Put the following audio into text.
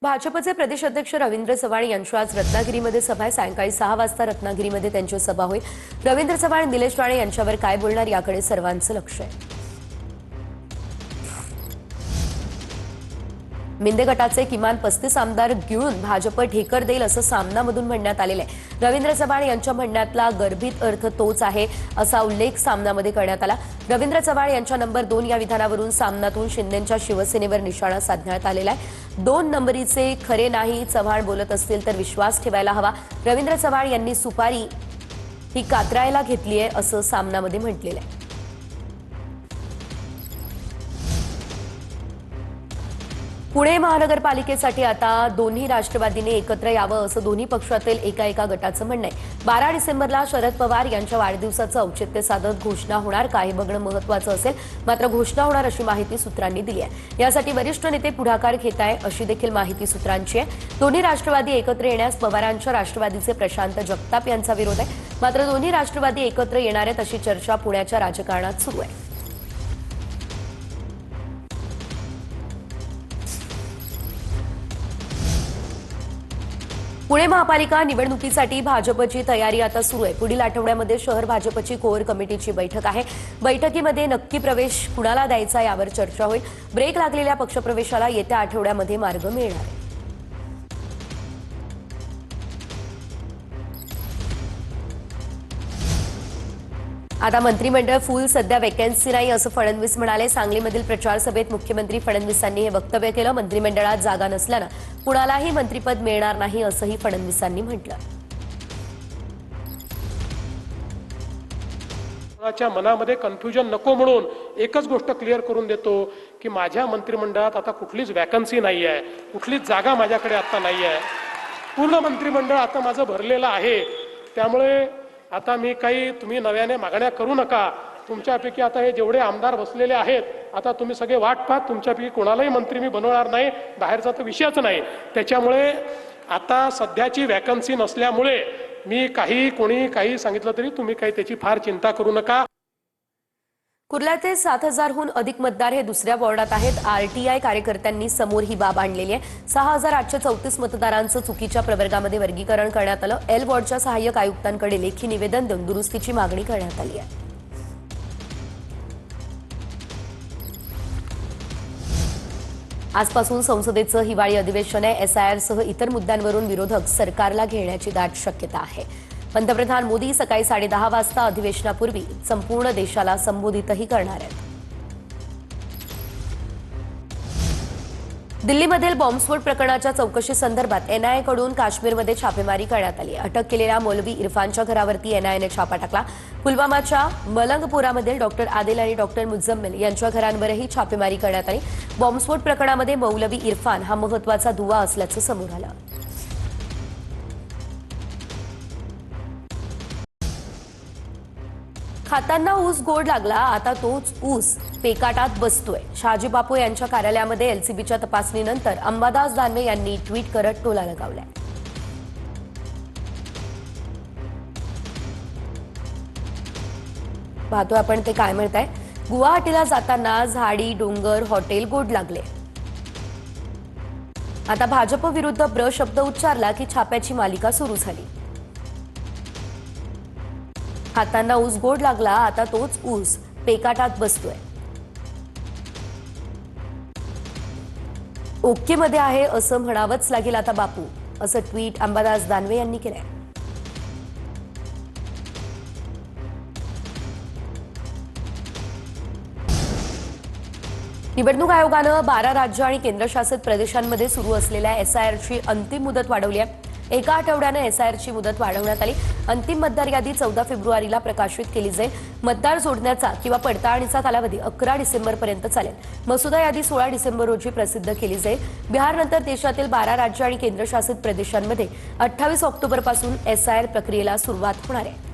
भाजपचे प्रदेश अध्यक्ष रवींद्र चव्हाण यांची आज रत्नागिरीमध्ये सभा आहे। सायंकाळी 6 वाजता रत्नागिरीमध्ये त्यांची सभा होईल। रवींद्र चव्हाण निलेश राणे यांच्यावर काय बोलणार याकडे सर्वांचं लक्ष आहे। मिंदे गटाचे किमान 35 आमदार गिळून भाजप ढेकर देईल असं सामनामधून म्हणण्यात आलेलं आहे। रवींद्र चव्हाण यांच्या म्हणण्यातला गर्भित अर्थ तोच आहे असा उल्लेख सामनामध्ये करण्यात आला। रवींद्र चव्हाण यांच्या नंबर 2 या विधानावरून सामनातून शिंदेंच्या शिवसेनेवर निशाणा साधण्यात आलेला आहे। 2 नंबरीचे खरे नाही, चव्हाण बोलत असतील तर विश्वास ठेवायला हवा। रवींद्र चव्हाण यांनी सुपारी ही कातरायला घेतली आहे असं सामनामध्ये म्हटलेलं आहे। पुणे महानगरपालिकेसाठी आता दोन्ही राष्ट्रवादीने एकत्र यावं असं दोन्ही पक्षातील एका गटाचं म्हणणं आहे। 12 डिसेंबरला शरद पवार यांच्या वाढदिवसाचं औचित्य साधत घोषणा होणार का हे बघणं महत्त्वाचं असेल। मात्र घोषणा होणार अशी माहिती सूत्रांनी दिली आहे। यासाठी वरिष्ठ नेते पुढाकार घेत आहेत अशी देखील माहिती सूत्रांची आहे। दोन्ही राष्ट्रवादी एकत्र येण्यास पवारांच्या राष्ट्रवादीचे प्रशांत जगताप यांचा विरोध आहे। मात्र दोन्ही राष्ट्रवादी एकत्र येणार आहेत अशी चर्चा पुण्याच्या राजकारणात सुरू आहे। पुणे महापालिका निवडणुकीसाठी भाजपची तयारी आता सुरू आहे। पुढील आठवड्यामध्ये शहर भाजपची कोर कमिटीची बैठक आहे। बैठकीमध्ये नक्की प्रवेश कुणाला द्यायचा यावर चर्चा होईल। ब्रेक लागलेल्या पक्षप्रवेशाला येत्या आठवड्यामध्ये मार्ग मिळणार आहे। आता मंत्रिमंडळ फुल, सध्या वॅकन्सी नाही असं फडणवीस म्हणाले। सांगलीमधील प्रचार सभेत मुख्यमंत्री फडणवीसांनी हे वक्तव्य केलं। मंत्रिमंडळात जागा नसल्यानं कुणालाही मंत्रिपद मिळणार नाही असंही फडणवीसांनी म्हटलं। कोणाच्या मनामध्ये कन्फ्युजन नको म्हणून एकच गोष्ट क्लिअर करून देतो की माझ्या मंत्रिमंडळात आता कुठलीच वॅकन्सी नाही आहे, कुठलीच जागा माझ्याकडे आता नाही आहे। पूर्ण मंत्रिमंडळ आता माझं भरलेलं आहे। त्यामुळे आता मी काही तुम्ही नव्याने मागण्या करू नका। तुमच्यापैकी आता हे जेवढे आमदार बसलेले आहेत, आता तुम्ही सगळे वाट पाहत, तुमच्यापैकी कोणालाही मंत्री मी बनवणार नाही, बाहेरचा तर विषयच नाही। त्याच्यामुळे आता सध्याची वॅकन्सी नसल्यामुळे मी कोणी काही सांगितलं तरी तुम्ही काही त्याची फार चिंता करू नका। कुर्ल्याचे 7,000हून अधिक मतदार हे दुसऱ्या वॉर्डात आहेत। आरटीआय कार्यकर्त्यांनी समोर ही बाब आणलेली आहे। 6,834 मतदारांचं चुकीच्या प्रवर्गामध्ये वर्गीकरण करण्यात आलं। एल वॉर्डच्या सहाय्यक आयुक्तांकडे लेखी निवेदन देऊन दुरुस्तीची मागणी करण्यात आली आहे। आजपासून संसदेचं हिवाळी अधिवेशन आहे। SIR सह इतर मुद्द्यांवरून विरोधक सरकारला घेण्याची दाट शक्यता आहे। पंतप्रधान मोदी सकाळी 10:30 वाजता अधिवेशनापूर्वी संपूर्ण देशाला संबोधितही करणार आहेत। दिल्लीमधील बॉम्बस्फोट प्रकरणाच्या चौकशी संदर्भात NIA कडून काश्मीरमध्ये छापेमारी करण्यात आली। अटक केलेल्या मौलवी इरफानच्या घरावरती NIAने छापा टाकला। पुलवामाच्या मलंगपुरामधील डॉक्टर आदिल आणि डॉक्टर मुझम्मिल यांच्या घरांवरही छापेमारी करण्यात आली। बॉम्बस्फोट प्रकरणामध्ये मौलवी इरफान हा महत्त्वाचा दुवा असल्याचं समोर आलं। खातांना ऊस गोड लागला, आता तोच ऊस पेकाटात बसतोय। शहाजी बापू यांच्या कार्यालयामध्ये LCBच्या तपासणीनंतर अंबादास दानवे यांनी ट्विट करत टोला लगावलाय। पाहतोय आपण ते काय म्हणताय। गुवाहाटीला जाताना झाडी, डोंगर, हॉटेल गोड लागले। आता भाजप विरुद्ध ब्र शब्द उच्चारला की छाप्याची मालिका सुरू झाली। हातांना ऊस गोड लागला, आता तोच ऊस पेकाटात बसतोय। ओके मध्ये आहे असं म्हणावंच लागेल आता बापू, असं ट्विट अंबादास दानवे यांनी केलंय। निवडणूक आयोगानं 12 राज्य आणि केंद्रशासित प्रदेशांमध्ये सुरू असलेल्या SIRची अंतिम मुदत वाढवली आहे। एका आठवड्यानं SIRची मुदत वाढवण्यात आली। अंतिम मतदार यादी 14 फेब्रुवारीला प्रकाशित केली जाईल। मतदार जोडण्याचा किंवा पडताळणीचा कालावधी 11 डिसेंबरपर्यंत चालेल। मसुदा यादी 16 डिसेंबर रोजी प्रसिद्ध केली जाईल। बिहारनंतर देशातील 12 राज्य आणि केंद्रशासित प्रदेशांमध्ये 28 ऑक्टोबरपासून SIR प्रक्रियेला सुरुवात होणार आहे।